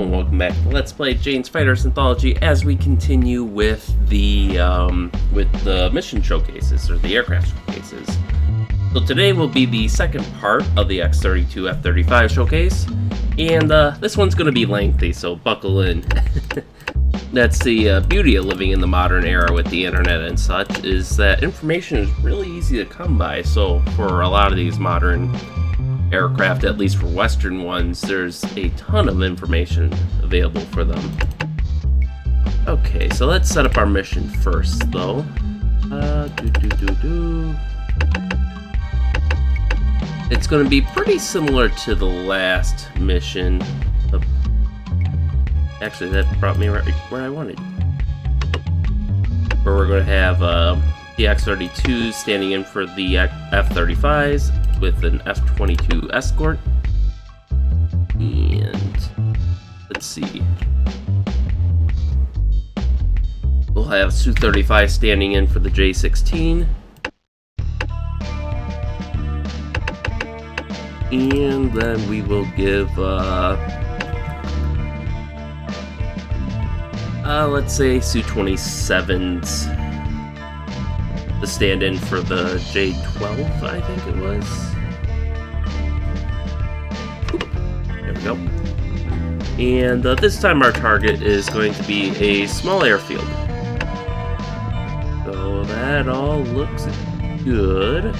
and welcome back to Let's Play Jane's Fighters Anthology as we continue with the mission showcases, or the aircraft showcases. So today will be the second part of the X-32 F-35 showcase, and this one's going to be lengthy, so buckle in. That's the beauty of living in the modern era with the internet and such, is that information is really easy to come by. So for a lot of these modern aircraft, at least for Western ones, there's a ton of information available for them. Okay, so let's set up our mission first, though. It's going to be pretty similar to the last mission. Actually, that brought me right where I wanted. Where we're going to have the X-32s standing in for the F-35s with an F-22 escort. And let's see. We'll have Su-35 standing in for the J-16. And then we will give let's say Su-27s to stand in for the J-12, I think it was. There we go. And this time our target is going to be a small airfield. So that all looks good.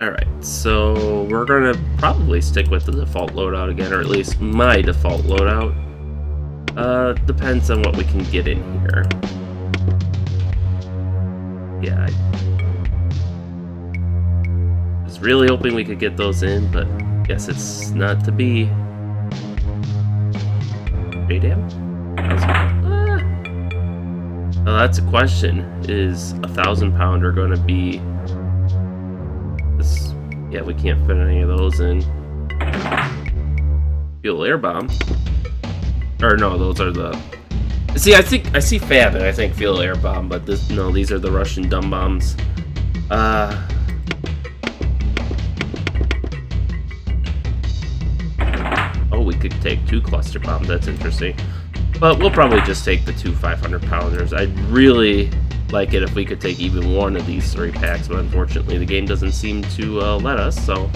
Alright, so we're going to probably stick with the default loadout again, or at least my default loadout. Depends on what we can get in here. Yeah, I was really hoping we could get those in, but guess it's not to be. JDAM? Oh, that's a question. Is a 1,000-pounder going to be this? Yeah, we can't fit any of those in. Fuel air bomb. Or no, those are the. See, I see Fab and I think fuel air bomb, but no, these are the Russian dumb bombs. Oh, we could take 2 cluster bombs. That's interesting. But we'll probably just take the 2 500-pounders. I'd really like it if we could take even one of these 3 packs, but unfortunately the game doesn't seem to let us. So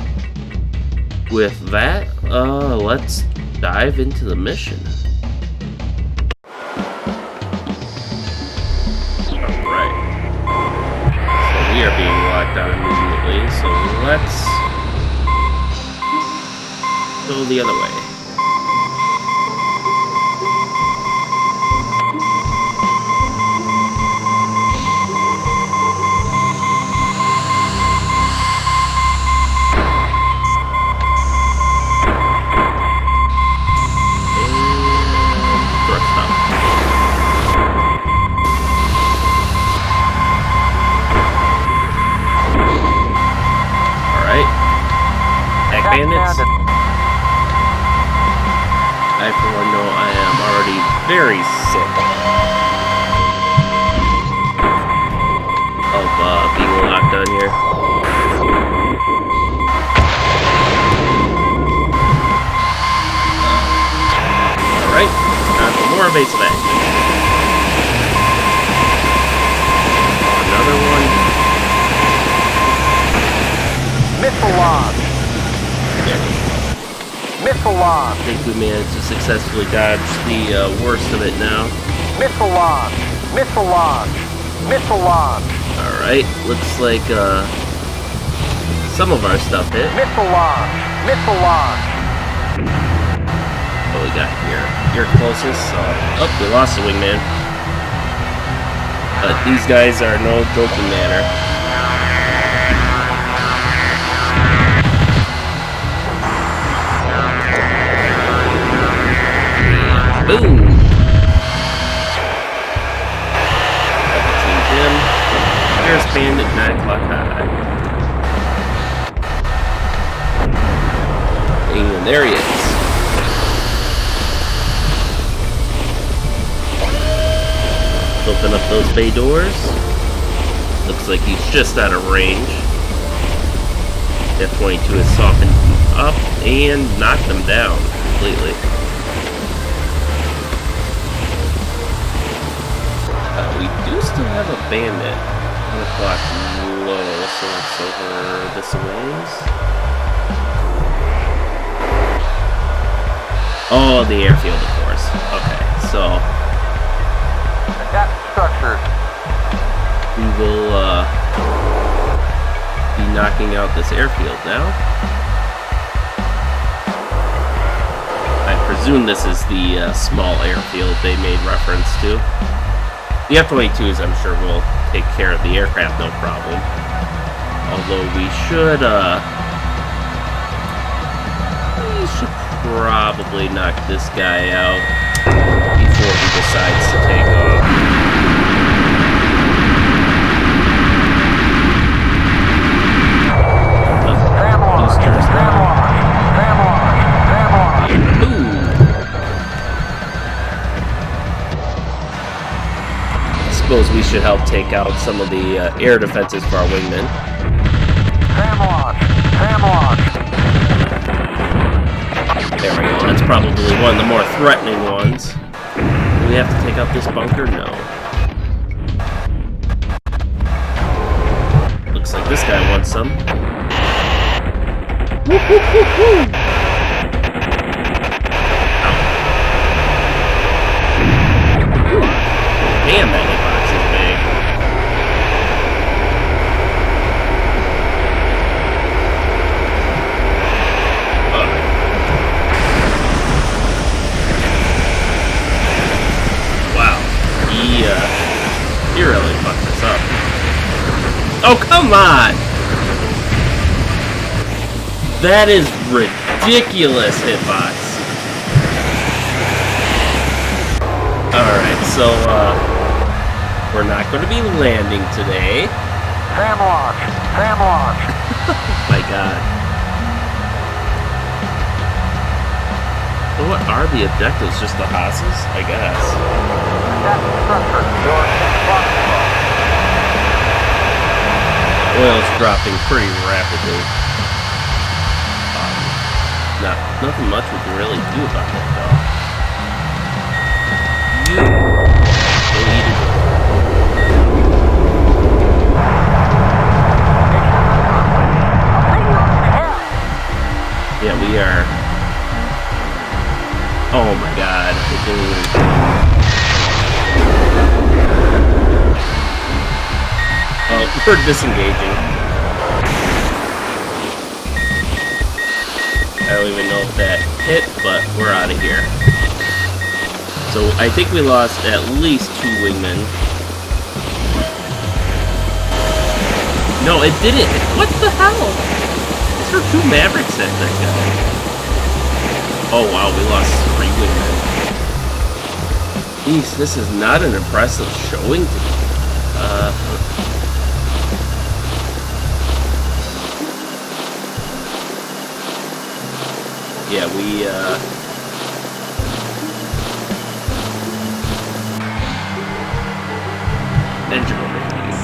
with that, let's dive into the mission. We are being locked down immediately, so let's go the other way. And thrust up. Bandits. I, for one, know I am already very sick of being locked down here. Alright, time for more evasive action. Another one. Missile launch. Missile launch. I think we managed to successfully dodge the worst of it now. Missile launch. Missile launch. Missile launch. Alright, looks like some of our stuff hit. Missile launch. Missile launch. What we got here? You're closest. Oh, we lost the wingman. But these guys are no joking matter. Boom! Team Jim. There's Bandit 9 o'clock high. And there he is. Open up those bay doors. Looks like he's just out of range. F-22 is softened up and knock them down completely. We do still have a bandit. 1 o'clock low, so it's over this ways. Oh, the airfield, of course. Okay, so Attack structures. we will be knocking out this airfield now. I presume this is the small airfield they made reference to. The F-22s, I'm sure, will take care of the aircraft, no problem. Although we should probably knock this guy out before he decides to take off. I suppose we should help take out some of the air defenses for our wingmen. There we go. That's probably one of the more threatening ones. Do we have to take out this bunker? No. Looks like this guy wants some. Woo, woo, woo, woo. Damn, that hitbox is big. Wow. He really fucked this up. Oh, come on! That is ridiculous hitbox. Alright, so, we're not going to be landing today. Sam launch. Oh my god. Well, what are the objectives? Just the hosses? I guess. Oil's dropping pretty rapidly. Nothing much we can really do about that, though. You deleted. Yeah, we are. Oh my god. Oh, we're disengaging. I don't even know if that hit, but we're out of here. So I think we lost at least 2 wingmen. No, it didn't. What the hell? Is there 2 Mavericks at that guy? Oh wow, we lost 3 wingmen. Jeez, this is not an impressive showing to me. Yeah, we, engine overheating.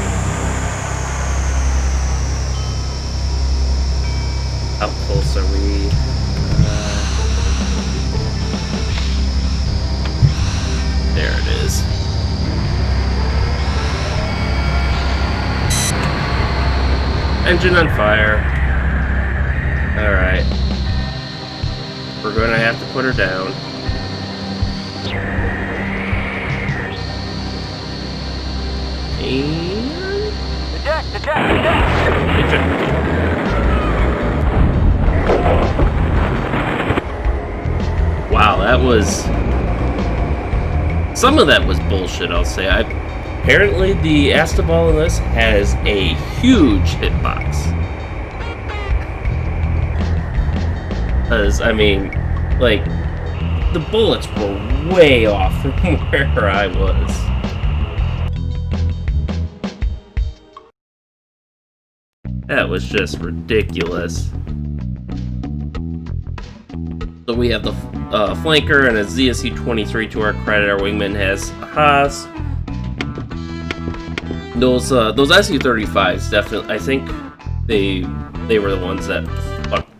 How close are we? There it is. Engine on fire. Alright. We're gonna have to put her down. And... Eject. Wow, that was... Some of that was bullshit, I'll say. Apparently, the Astobal in this has a huge hitbox. Because, I mean, like, the bullets were way off from where I was. That was just ridiculous. So we have the flanker and a ZSC-23 to our credit. Our wingman has a Haas. Those SU-35s definitely, I think they were the ones that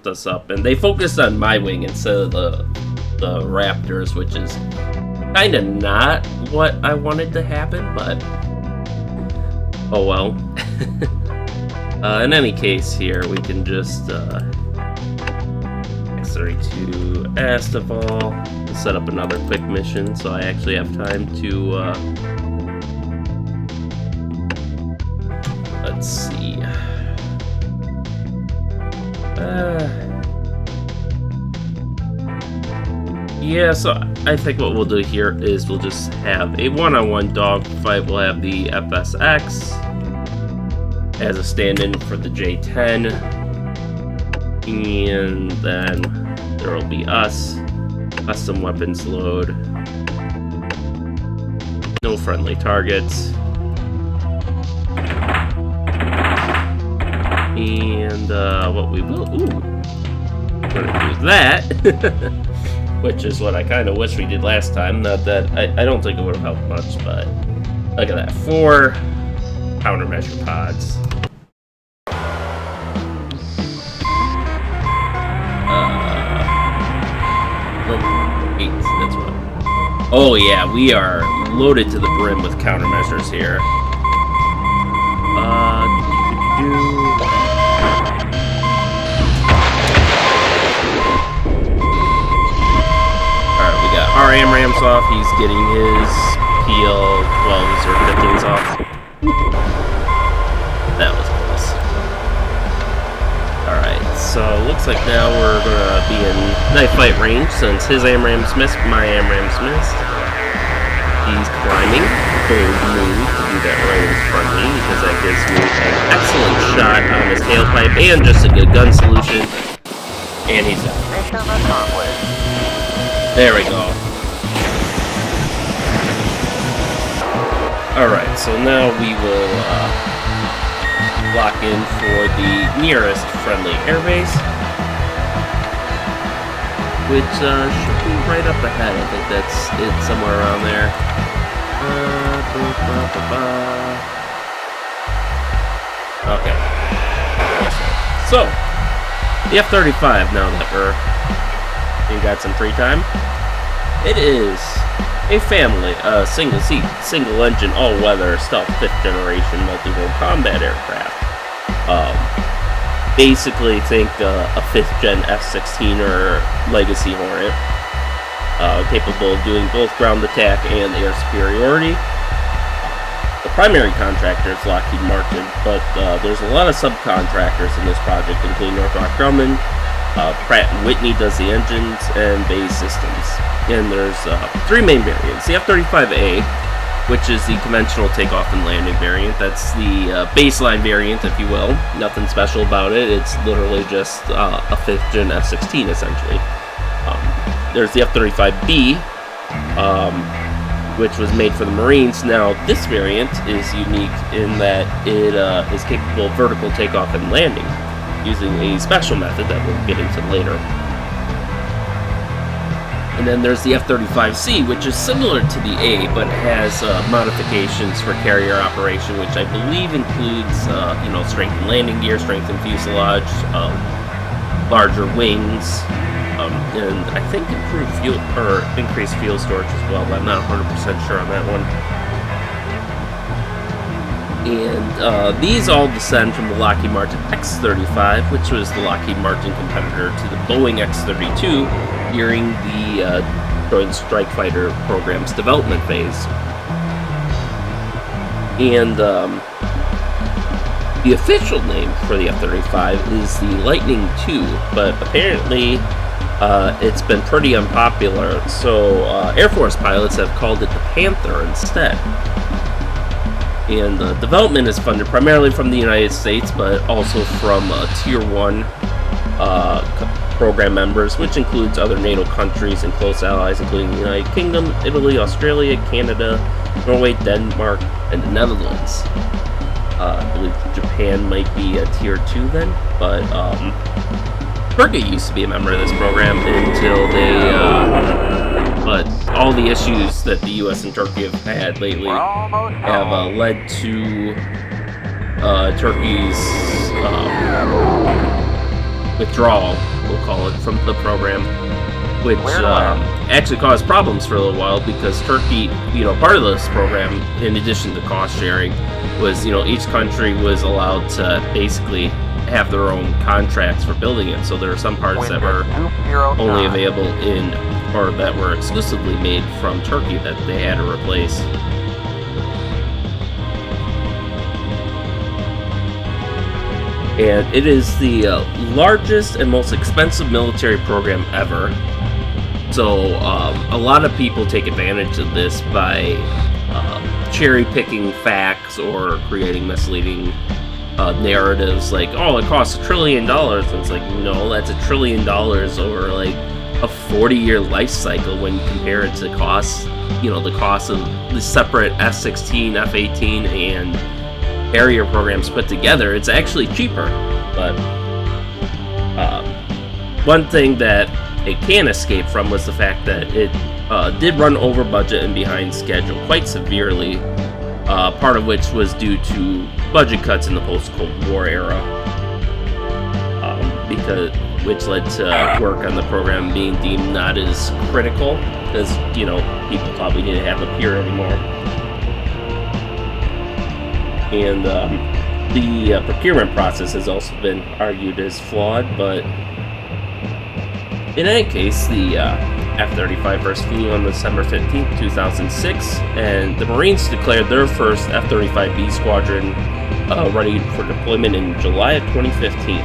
us up, and they focused on my wing instead of the Raptors, which is kind of not what I wanted to happen, but oh well. In any case, here we can just X-32 Astival, set up another quick mission, so I actually have time to let's see. Yeah, so I think what we'll do here is we'll just have a one-on-one dogfight. We'll have the FSX as a stand-in for the J-10, and then there will be us. Custom weapons load. No friendly targets. And what we will... Ooh! We're gonna do that! Which is what I kind of wish we did last time. Not that... I don't think it would have helped much, but... Look at that. 4 countermeasure pods. That's what. Oh yeah, we are loaded to the brim with countermeasures here. Alright, we got our AMRAMs off. He's getting his PL-12s or 15s off. That was close. Alright, so looks like now we're gonna be in knife fight range since his AMRAMs missed, my AMRAMs missed. He's climbing. Bold move to do that right in front of me because that gives me an excellent shot on his tailpipe and just a good gun solution. And he's done. Mission accomplished. There we go. Alright, so now we will lock in for the nearest friendly airbase, which should be right up ahead. I think that's it, somewhere around there. Okay. So, the F-35, now that we got some free time, it is a family, single seat, single engine, all-weather, stealth 5th generation multi-role combat aircraft. Basically, think a 5th gen F-16 or Legacy Hornet, capable of doing both ground attack and air superiority. The primary contractor is Lockheed Martin, but there's a lot of subcontractors in this project, including Northrop Grumman. Pratt & Whitney does the engines, and BAE Systems. And there's 3 main variants. The F-35A, which is the conventional takeoff and landing variant. That's the baseline variant, if you will. Nothing special about it. It's literally just a 5th gen F-16, essentially. There's the F-35B, which was made for the Marines. Now, this variant is unique in that it is capable of vertical takeoff and landing, using a special method that we'll get into later. And then there's the F-35C, which is similar to the A, but has modifications for carrier operation, which I believe includes, strength and landing gear, strength and fuselage, larger wings, and I think improved fuel or increased fuel storage as well. But I'm not 100% sure on that one. And these all descend from the Lockheed Martin X-35, which was the Lockheed Martin competitor to the Boeing X-32 during the Joint Strike Fighter program's development phase. And the official name for the F-35 is the Lightning II, but apparently it's been pretty unpopular, so Air Force pilots have called it the Panther instead. And development is funded primarily from the United States, but also from Tier 1 program members, which includes other NATO countries and close allies, including the United Kingdom, Italy, Australia, Canada, Norway, Denmark, and the Netherlands. I believe Japan might be a Tier 2 then, but Turkey used to be a member of this program until they but all the issues that the U.S. and Turkey have had lately have led to Turkey's withdrawal, we'll call it, from the program, which actually caused problems for a little while because Turkey, part of this program, in addition to cost sharing, was, each country was allowed to basically have their own contracts for building it. So there are some parts that were only available or that were exclusively made from Turkey that they had to replace. And it is the largest and most expensive military program ever. So a lot of people take advantage of this by cherry-picking facts or creating misleading narratives like, oh, it costs $1 trillion. And it's like, no, that's $1 trillion over like a 40-year life cycle when you compare it to the cost of the separate F-16, F-18, and Harrier programs put together. It's actually cheaper. But one thing that it can escape from was the fact that it did run over budget and behind schedule quite severely, part of which was due to budget cuts in the post-Cold War era, which led to work on the program being deemed not as critical because, people thought we didn't have a peer anymore. And the procurement process has also been argued as flawed, but in any case, the F-35 first flew on December 15th, 2006, and the Marines declared their first F-35B squadron ready for deployment in July of 2015.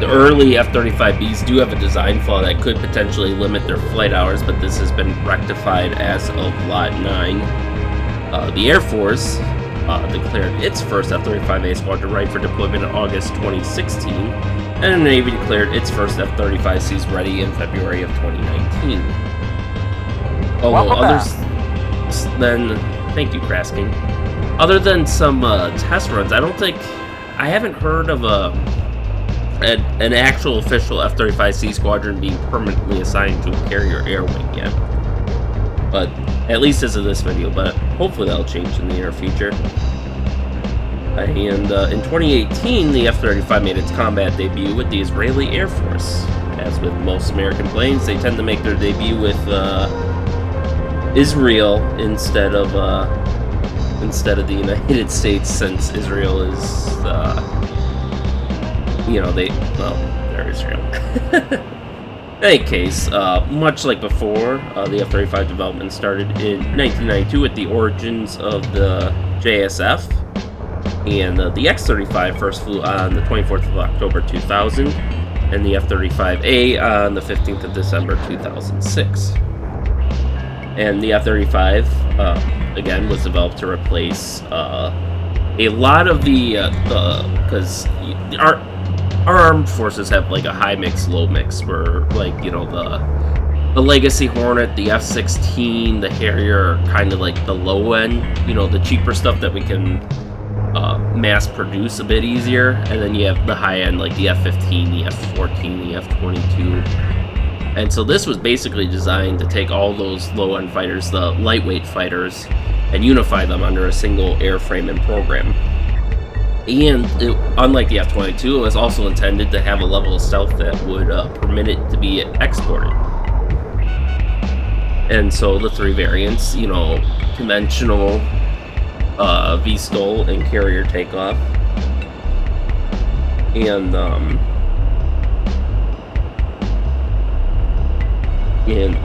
The early F-35Bs do have a design flaw that could potentially limit their flight hours, but this has been rectified as of Lot 9. The Air Force declared its first F-35A squadron ready for deployment in August 2016, and the Navy declared its first F-35Cs ready in February of 2019. Although thank you, Krasking. Other than some test runs, I haven't heard of an actual official F-35C squadron being permanently assigned to a carrier air wing yet. But at least as of this video, but hopefully that'll change in the near future. And in 2018, the F-35 made its combat debut with the Israeli Air Force. As with most American planes, they tend to make their debut with Israel instead of the United States, since Israel is they're Israel. In any case, much like before, the F-35 development started in 1992 with the origins of the JSF, and the X-35 first flew on the 24th of October 2000, and the F-35A on the 15th of December 2006. And the F-35, again, was developed to replace a lot of because our armed forces have like a high mix, low mix, where like, the Legacy Hornet, the F-16, the Harrier are kind of like the low end, the cheaper stuff that we can mass produce a bit easier, and then you have the high end like the F-15, the F-14, the F-22. And so this was basically designed to take all those low end fighters, the lightweight fighters, and unify them under a single airframe and program. And unlike the F-22, it was also intended to have a level of stealth that would permit it to be exported. And so the three variants, conventional, VSTOL, and carrier takeoff. And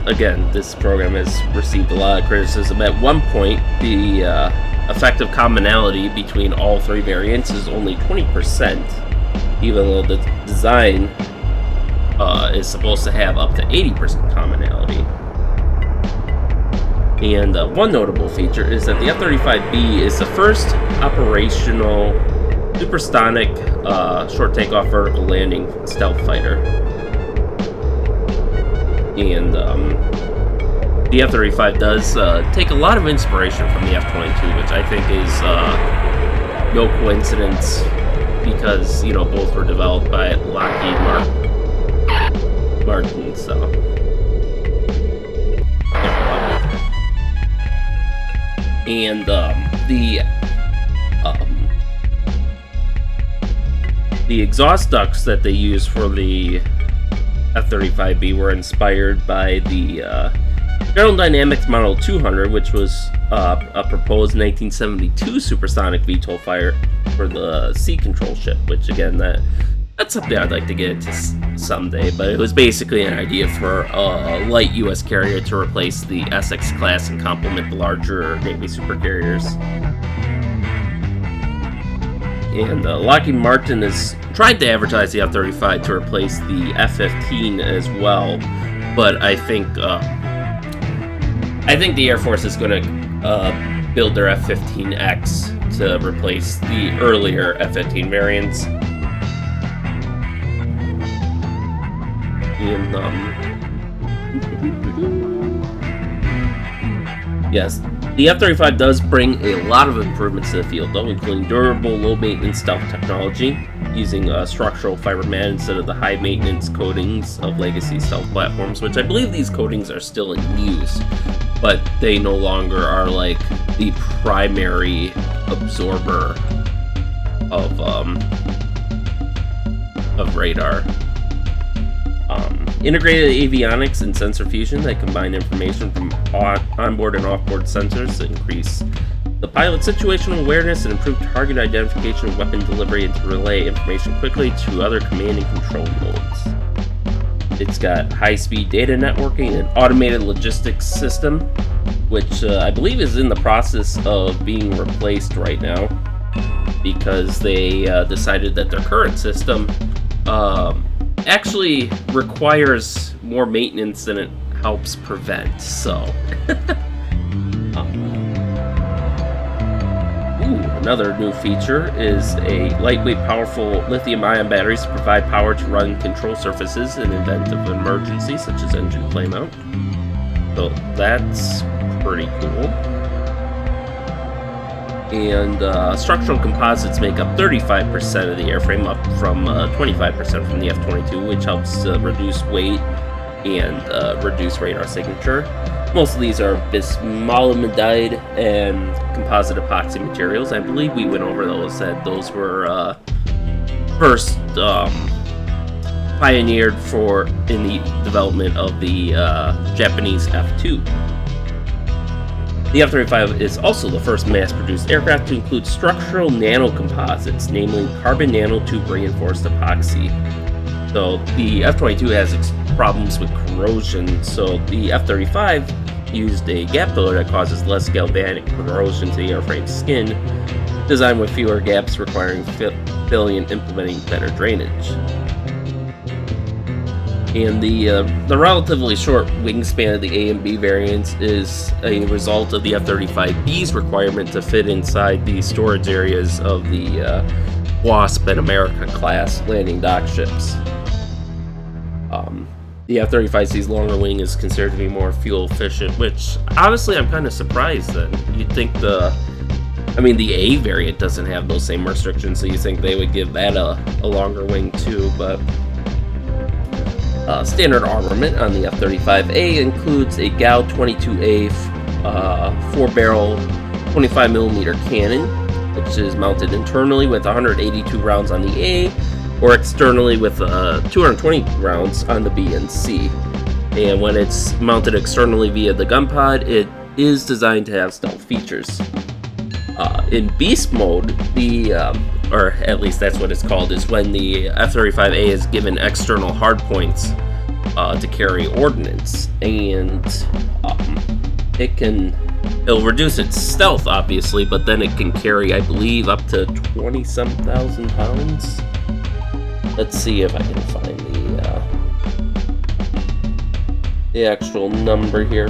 again, this program has received a lot of criticism. At one point, the effective commonality between all three variants is only 20%, even though the design is supposed to have up to 80% commonality. And one notable feature is that the F-35B is the first operational supersonic short takeoff vertical landing stealth fighter. And the F-35 does take a lot of inspiration from the F-22, which I think is no coincidence, because both were developed by Lockheed Martin. So and The exhaust ducts that they use for the F-35B were inspired by the General Dynamics Model 200, which was a proposed 1972 supersonic VTOL fighter for the sea control ship, which again, that's something I'd like to get into someday, but it was basically an idea for a light U.S. carrier to replace the Essex class and complement the larger Navy supercarriers. And Lockheed Martin is trying to advertise the F-35 to replace the F-15 as well, but I think the Air Force is going to build their F-15X to replace the earlier F-15 variants. And yes, the F-35 does bring a lot of improvements to the field, though, including durable, low-maintenance stealth technology, using structural fiber mat instead of the high-maintenance coatings of legacy stealth platforms, which I believe these coatings are still in use, but they no longer are like the primary absorber of radar. Integrated avionics and sensor fusion that combine information from onboard and offboard sensors to increase the pilot's situational awareness and improve target identification, weapon delivery, and to relay information quickly to other command and control nodes. It's got high-speed data networking and automated logistics system, which I believe is in the process of being replaced right now because they decided that their current system actually requires more maintenance than it helps prevent, so. Another new feature is a lightweight, powerful lithium-ion batteries to provide power to run control surfaces in event of emergency, such as engine flameout. So that's pretty cool. And structural composites make up 35% of the airframe, up from 25% from the F-22, which helps reduce weight and reduce radar signature. Most of these are bismolymidide and composite epoxy materials. I believe we went over those, that those were first pioneered in the development of the Japanese F-2. The F-35 is also the first mass-produced aircraft to include structural nanocomposites, namely carbon nanotube reinforced epoxy. So the F-22 has problems with corrosion, so the F-35 used a gap filler that causes less galvanic corrosion to the airframe's skin, designed with fewer gaps requiring filling and implementing better drainage. And the relatively short wingspan of the A and B variants is a result of the F-35B's requirement to fit inside the storage areas of the Wasp and America class landing dock ships. The F-35C's longer wing is considered to be more fuel efficient, which honestly I'm kind of surprised then. You'd think the A variant doesn't have those same restrictions, so you think they would give that a longer wing too, but standard armament on the F-35A includes a GAU 22A 4-barrel 25mm cannon, which is mounted internally with 182 rounds on the A, or externally with 220 rounds on the B and C. And when it's mounted externally via the gun pod, it is designed to have stealth features. In beast mode, or at least that's what it's called, is when the F-35A is given external hardpoints to carry ordnance, and it'll reduce its stealth, obviously, but then it can carry, I believe, up to 20-some thousand pounds. Let's see if I can find the actual number here.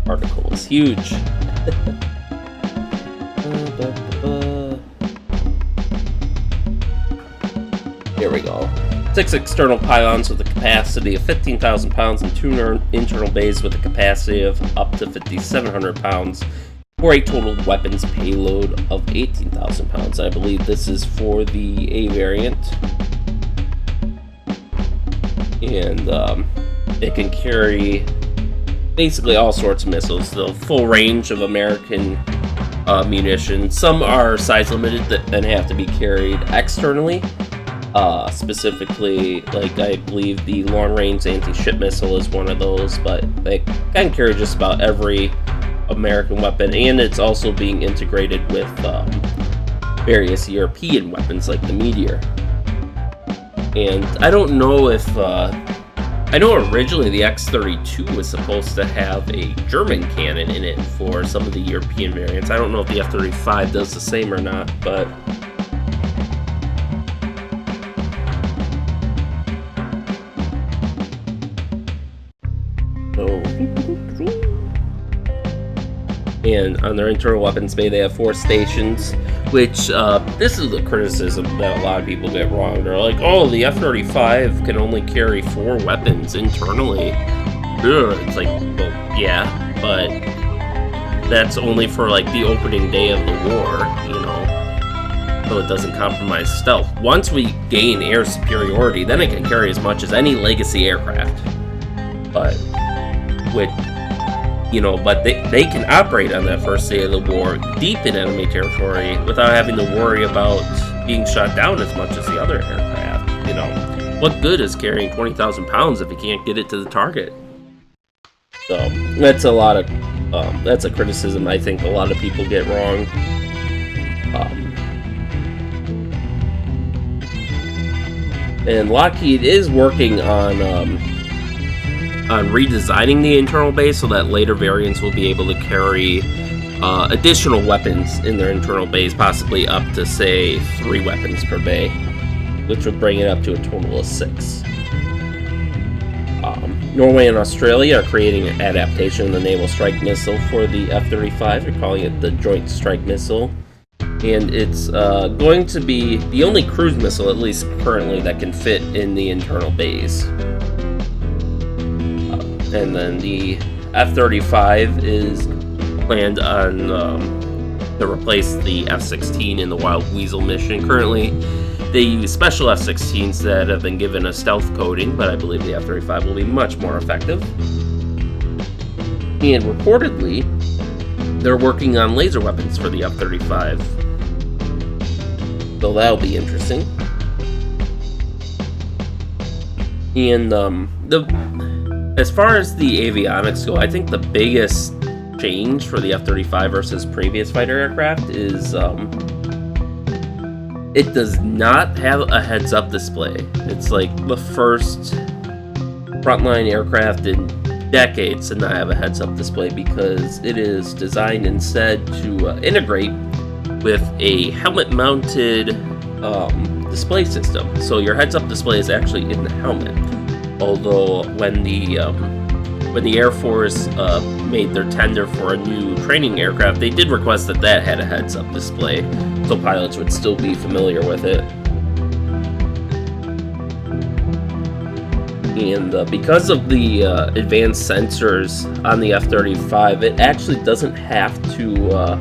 Article is huge. Here we go. 6 external pylons with a capacity of 15,000 pounds and 2 internal bays with a capacity of up to 5,700 pounds, for a total weapons payload of 18,000 pounds. I believe this is for the A variant. And it can carry basically all sorts of missiles, the full range of American munitions. Some are size limited and have to be carried externally. Specifically, like I believe the long-range anti-ship missile is one of those, but they can carry just about every American weapon, and it's also being integrated with various European weapons like the Meteor. And I don't know if I know originally the X-32 was supposed to have a German cannon in it for some of the European variants. I don't know if the F-35 does the same or not, but and on their internal weapons bay, they have 4 stations, which, this is the criticism that a lot of people get wrong. They're like, oh, the F-35 can only carry 4 weapons internally. Ugh. It's like, well, yeah, but that's only for, like, the opening day of the war, you know, so it doesn't compromise stealth. Once we gain air superiority, then it can carry as much as any legacy aircraft. But, with... you know, but they can operate on that first day of the war deep in enemy territory without having to worry about being shot down as much as the other aircraft. You know, what good is carrying 20,000 pounds if you can't get it to the target? So that's a lot of that's a criticism I think a lot of people get wrong. And Lockheed is working on redesigning the internal base so that later variants will be able to carry additional weapons in their internal base, possibly up to, say, 3 weapons per bay, which would bring it up to a total of 6. Norway and Australia are creating an adaptation of the Naval Strike Missile for the F-35. They're calling it the Joint Strike Missile. And it's going to be the only cruise missile, at least currently, that can fit in the internal base. And then the F-35 is planned on to replace the F-16 in the Wild Weasel mission. Currently, they use special F-16s that have been given a stealth coating, but I believe the F-35 will be much more effective. And reportedly, they're working on laser weapons for the F-35. So that'll be interesting. And as far as the avionics go, I think the biggest change for the F-35 versus previous fighter aircraft is it does not have a heads-up display. It's like the first frontline aircraft in decades to not have a heads-up display because it is designed instead to integrate with a helmet-mounted display system. So your heads-up display is actually in the helmet. Although when the Air Force made their tender for a new training aircraft, they did request that had a heads-up display, so pilots would still be familiar with it. And because of the advanced sensors on the F-35, it actually doesn't have to...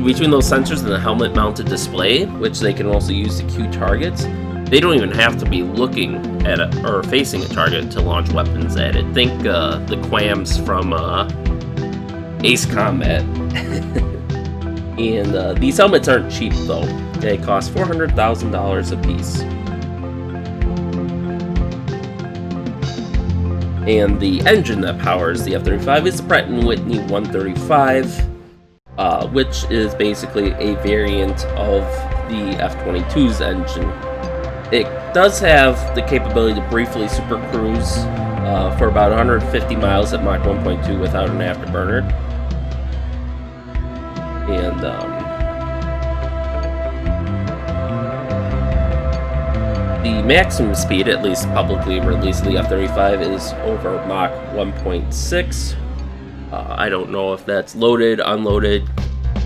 between those sensors and the helmet-mounted display, which they can also use to cue targets, they don't even have to be looking at or facing a target to launch weapons at it. Think the Quams from Ace Combat. And these helmets aren't cheap, though. They cost $400,000 a piece. And the engine that powers the F-35 is the Pratt & Whitney 135, which is basically a variant of the F-22's engine. It does have the capability to briefly supercruise for about 150 miles at Mach 1.2 without an afterburner. And the maximum speed, at least publicly released, of the F-35 is over Mach 1.6. I don't know if that's loaded, unloaded,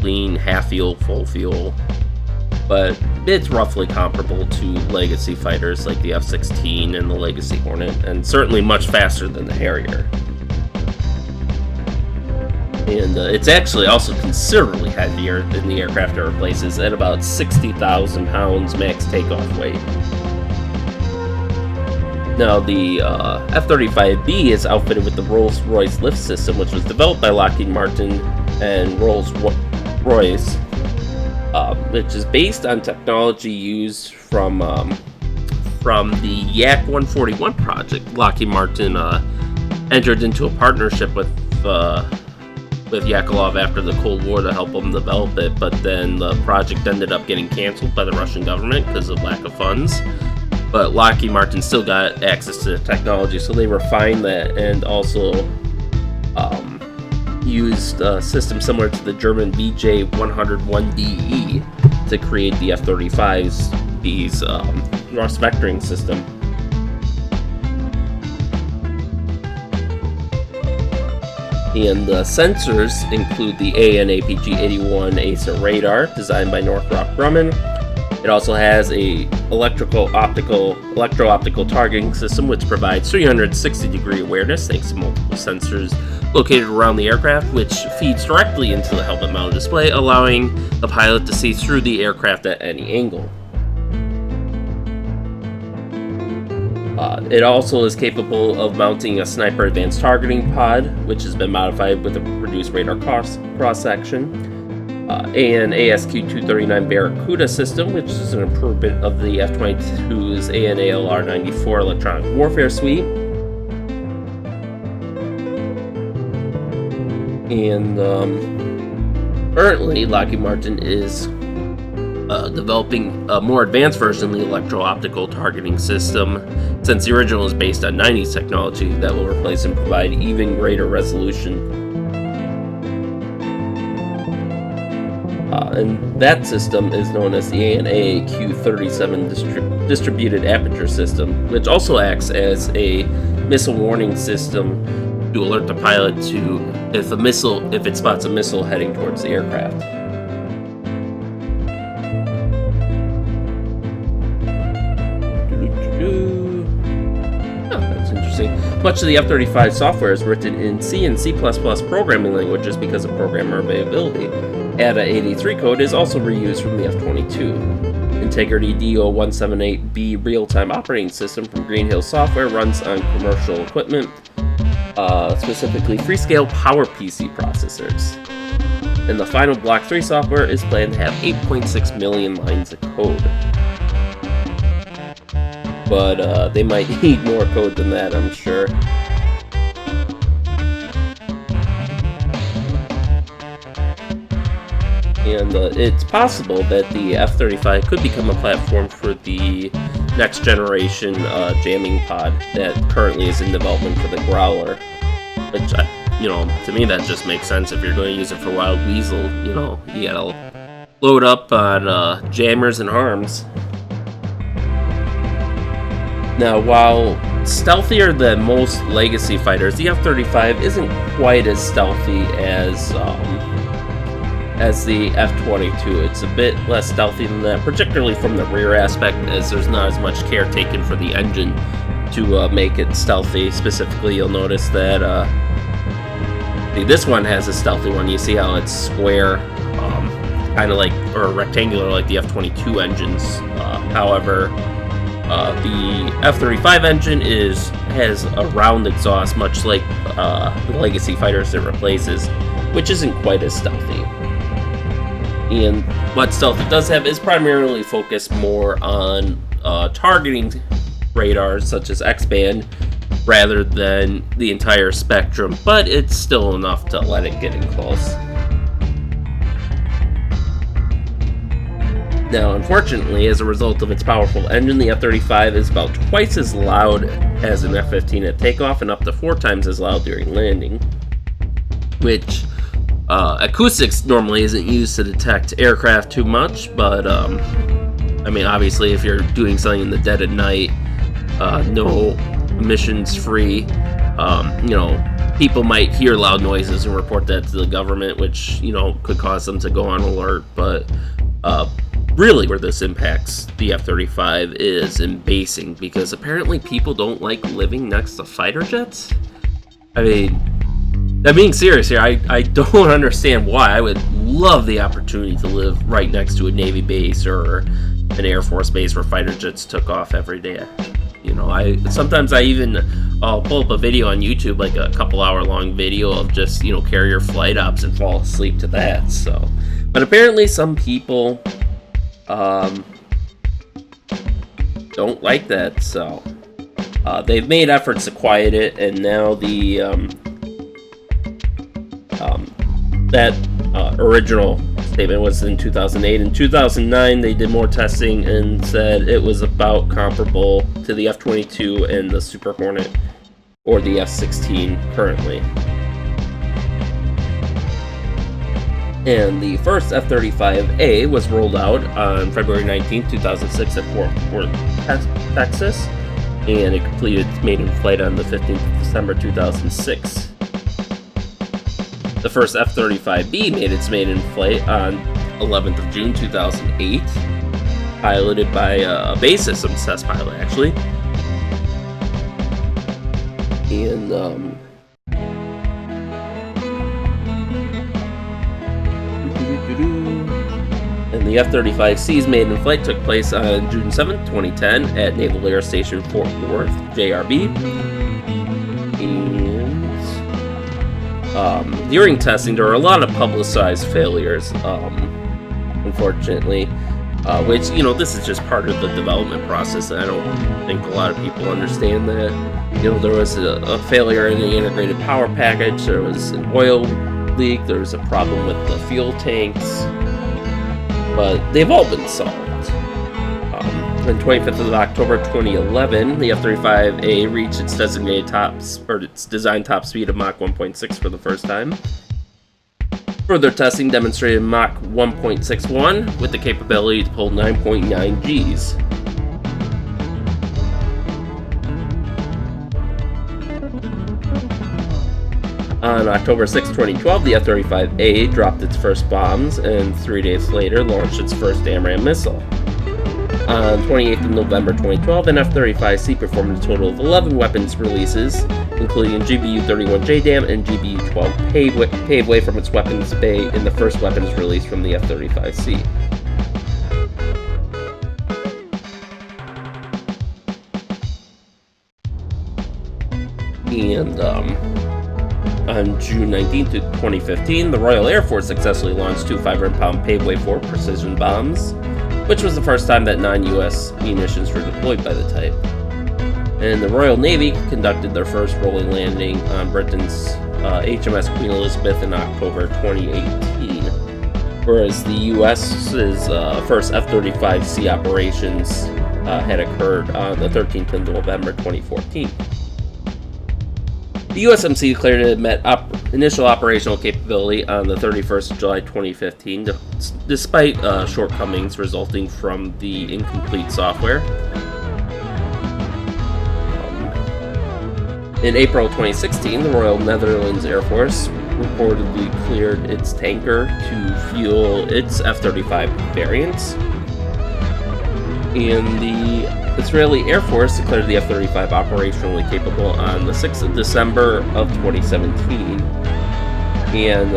clean, half fuel, full fuel, but it's roughly comparable to legacy fighters like the F-16 and the Legacy Hornet, and certainly much faster than the Harrier. And it's actually also considerably heavier than the aircraft it replaces, at about 60,000 pounds max takeoff weight. Now, the F-35B is outfitted with the Rolls-Royce lift system, which was developed by Lockheed Martin and Rolls-Royce, which is based on technology used from the Yak 141 project. Lockheed Martin entered into a partnership with Yakolov after the Cold War to help them develop it, but then the project ended up getting canceled by the Russian government because of lack of funds. But Lockheed Martin still got access to the technology, so they refined that and also used a system similar to the German VJ101DE to create the F-35B's Ross vectoring system. And the sensors include the AN/APG-81 ACER radar, designed by Northrop Grumman. It also has a electro-optical targeting system, which provides 360-degree awareness thanks to multiple sensors located around the aircraft, which feeds directly into the helmet-mounted display, allowing the pilot to see through the aircraft at any angle. It also is capable of mounting a sniper advanced targeting pod, which has been modified with a reduced radar cross-section. An ASQ-239 Barracuda system, which is an improvement of the F-22's AN/ALR-94 electronic warfare suite. And currently, Lockheed Martin is developing a more advanced version of the electro-optical targeting system, since the original is based on 90s technology that will replace and provide even greater resolution. And that system is known as the AN/AQ-37 distributed aperture system, which also acts as a missile warning system to alert the pilot to if it spots a missile heading towards the aircraft. That's interesting. Much of the F-35 software is written in C and C++ programming languages because of programmer availability. ATA-83 code is also reused from the F-22. Integrity DO-178B real-time operating system from Green Hill Software runs on commercial equipment, specifically Freescale PowerPC processors. And the final Block 3 software is planned to have 8.6 million lines of code. But they might need more code than that, I'm sure. And it's possible that the F-35 could become a platform for the next generation jamming pod that currently is in development for the Growler. Which, to me that just makes sense. If you're going to use it for Wild Weasel, you gotta load up on jammers and arms. Now, while stealthier than most legacy fighters, the F-35 isn't quite as stealthy as the F-22. It's a bit less stealthy than that, particularly from the rear aspect, as there's not as much care taken for the engine to make it stealthy. Specifically, you'll notice that this one has a stealthy one. You see how it's square, kind of like, or rectangular like the F-22 engines. However, the F-35 engine has a round exhaust, much like the legacy fighters it replaces, which isn't quite as stealthy. And what stealth it does have is primarily focused more on targeting radars such as X-band rather than the entire spectrum, but it's still enough to let it get in close. Now, unfortunately, as a result of its powerful engine, the F-35 is about twice as loud as an F-15 at takeoff and up to 4 times as loud during landing, which acoustics normally isn't used to detect aircraft too much, but obviously if you're doing something in the dead of night, no emissions free, people might hear loud noises and report that to the government, which could cause them to go on alert. But really where this impacts the F-35 is in basing, because apparently people don't like living next to fighter jets. I'm being serious here. I don't understand why. I would love the opportunity to live right next to a Navy base or an Air Force base where fighter jets took off every day. You know, sometimes I even pull up a video on YouTube, like a couple hour long video of just, you know, carrier flight ops and fall asleep to that. So, but apparently some people don't like that. So they've made efforts to quiet it, and now the that original statement was in 2008. In 2009, they did more testing and said it was about comparable to the F-22 and the Super Hornet, or the F-16 currently. And the first F-35A was rolled out on February 19, 2006 at Fort Worth, Texas, and it completed its maiden flight on the 15th of December 2006. The first F-35B made its maiden flight on 11th of June 2008, piloted by a base systems test pilot, actually. And the F-35C's maiden flight took place on June 7, 2010 at Naval Air Station Fort Worth, JRB. And during testing, there were a lot of publicized failures, unfortunately, which, you know, this is just part of the development process, and I don't think a lot of people understand that. You know, there was a failure in the integrated power package, there was an oil leak, there was a problem with the fuel tanks, but they've all been solved. On 25th of October 2011, the F-35A reached its designated its design top speed of Mach 1.6 for the first time. Further testing demonstrated Mach 1.61 with the capability to pull 9.9 Gs. On October 6, 2012, the F-35A dropped its first bombs, and 3 days later launched its first AMRAAM missile. On 28th of November 2012, an F-35C performed a total of 11 weapons releases, including GBU-31 JDAM and GBU-12 paved way from its weapons bay in the first weapons release from the F-35C. And on June 19, 2015, the Royal Air Force successfully launched 2 500-pound paved way 4 precision bombs, which was the first time that non-US munitions were deployed by the type. And the Royal Navy conducted their first rolling landing on Britain's HMS Queen Elizabeth in October 2018, whereas the US's first F-35C operations had occurred on the 13th of November 2014. The USMC declared it met initial operational capability on the 31st of July 2015, despite shortcomings resulting from the incomplete software. In April 2016, the Royal Netherlands Air Force reportedly cleared its tanker to fuel its F-35 variants, and the Israeli Air Force declared the F-35 operationally capable on the 6th of December of 2017. And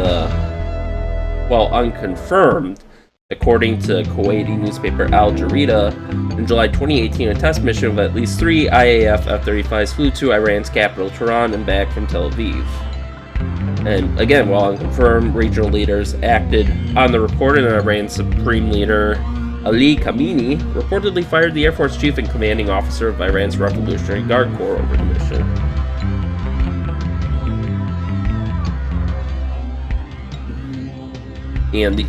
while unconfirmed, according to Kuwaiti newspaper Al Jarida, in July 2018, a test mission of at least 3 IAF F-35s flew to Iran's capital, Tehran, and back from Tel Aviv. And again, while unconfirmed, regional leaders acted on the report, and Iran's Supreme Leader Ali Khamenei reportedly fired the Air Force Chief and Commanding Officer of Iran's Revolutionary Guard Corps over the mission. And the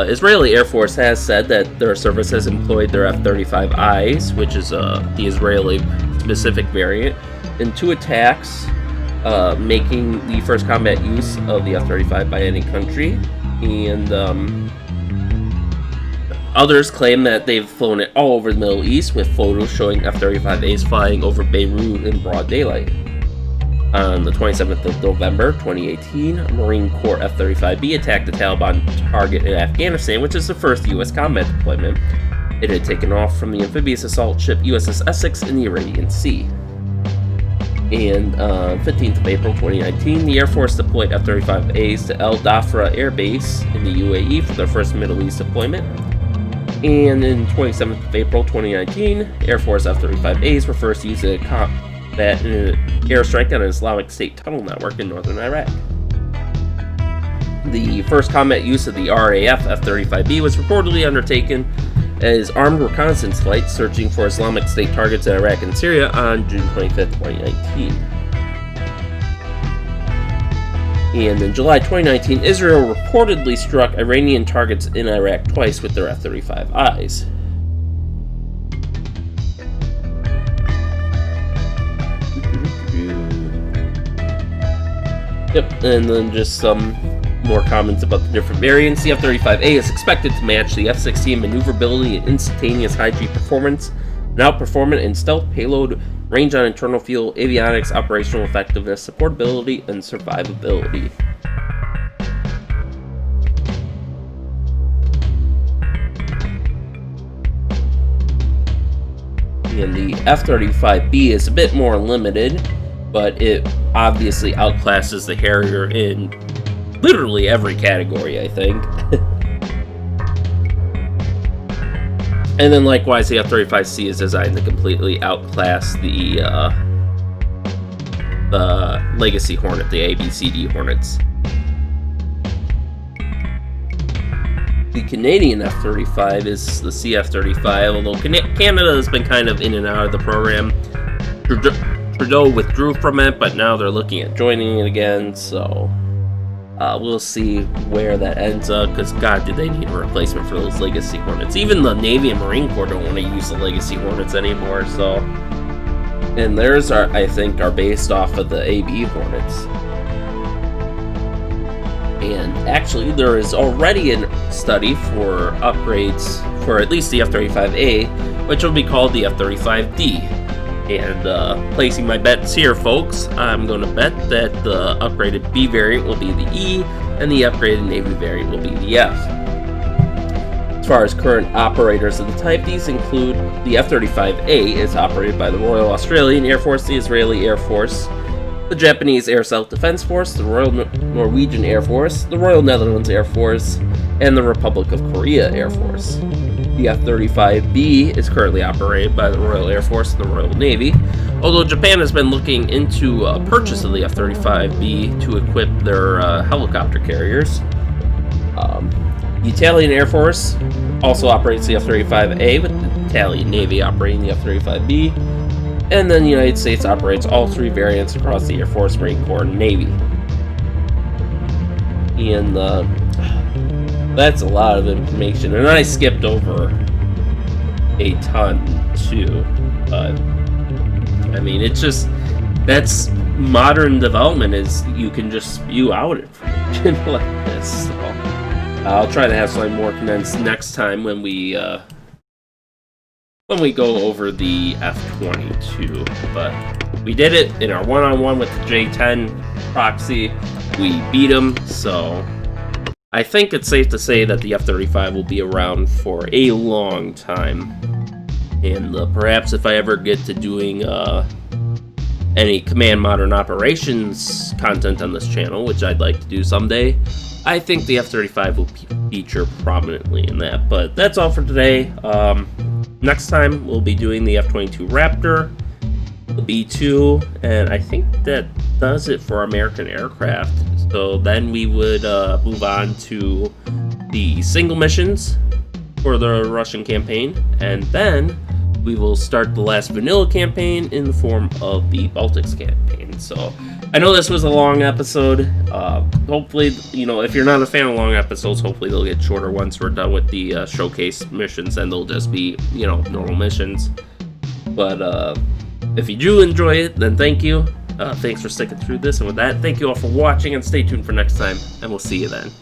Israeli Air Force has said that their service has employed their F-35Is, which is the Israeli-specific variant, in 2 attacks, making the first combat use of the F-35 by any country. And others claim that they've flown it all over the Middle East, with photos showing F-35As flying over Beirut in broad daylight. On the 27th of November 2018, a Marine Corps F-35B attacked the Taliban target in Afghanistan, which is the first U.S. combat deployment. It had taken off from the amphibious assault ship USS Essex in the Arabian Sea. And on 15th of April 2019, the Air Force deployed F-35As to El Dhafra Air Base in the UAE for their first Middle East deployment. And in 27th of April 2019, Air Force F-35As were first used in combat in an airstrike on an Islamic State tunnel network in northern Iraq. The first combat use of the RAF F-35B was reportedly undertaken as armed reconnaissance flights searching for Islamic State targets in Iraq and Syria on June 25, 2019. And in July 2019, Israel reportedly struck Iranian targets in Iraq twice with their F-35Is. Yep, and then just some more comments about the different variants. The F-35A is expected to match the F-16 maneuverability and instantaneous high-G performance, and outperform it in stealth, payload, range on internal fuel, avionics, operational effectiveness, supportability, and survivability. And the F-35B is a bit more limited, but it obviously outclasses the Harrier in literally every category, I think. And then likewise, the F-35C is designed to completely outclass the Legacy Hornet, the ABCD Hornets. The Canadian F-35 is the CF-35, although Canada has been kind of in and out of the program. Trudeau withdrew from it, but now they're looking at joining it again, so we'll see where that ends up, because God, do they need a replacement for those Legacy Hornets. Even the Navy and Marine Corps don't want to use the Legacy Hornets anymore, so. And theirs, I think, are based off of the AB Hornets. And actually, there is already a study for upgrades for at least the F-35A, which will be called the F-35D. And placing my bets here, folks, I'm going to bet that the upgraded B variant will be the E, and the upgraded Navy variant will be the F. As far as current operators of the type, these include the F-35A is operated by the Royal Australian Air Force, the Israeli Air Force, the Japanese Air Self-Defense Force, the Royal Norwegian Air Force, the Royal Netherlands Air Force, and the Republic of Korea Air Force. The F-35B is currently operated by the Royal Air Force and the Royal Navy, although Japan has been looking into a purchase of the F-35B to equip their helicopter carriers. The Italian Air Force also operates the F-35A, with the Italian Navy operating the F-35B, and then the United States operates all three variants across the Air Force, Marine Corps, and Navy. And that's a lot of information, and I skipped over a ton too. But I mean, it's just, that's modern development, is you can just spew out information like this. So I'll try to have something more condensed next time when we go over the F-22. But we did it in our one-on-one with the J-10 proxy. We beat them, so I think it's safe to say that the F-35 will be around for a long time. And perhaps if I ever get to doing any Command Modern Operations content on this channel, which I'd like to do someday, I think the F-35 will feature prominently in that. But that's all for today. Next time, we'll be doing the F-22 Raptor, the B-2, and I think that does it for American aircraft. So then we would move on to the single missions for the Russian campaign, and then we will start the last vanilla campaign in the form of the Baltics campaign. So I know this was a long episode. Hopefully, if you're not a fan of long episodes, hopefully they'll get shorter once we're done with the showcase missions, and they'll just be, normal missions. But if you do enjoy it, then thank you. Thanks for sticking through this, and with that, thank you all for watching, and stay tuned for next time, and we'll see you then.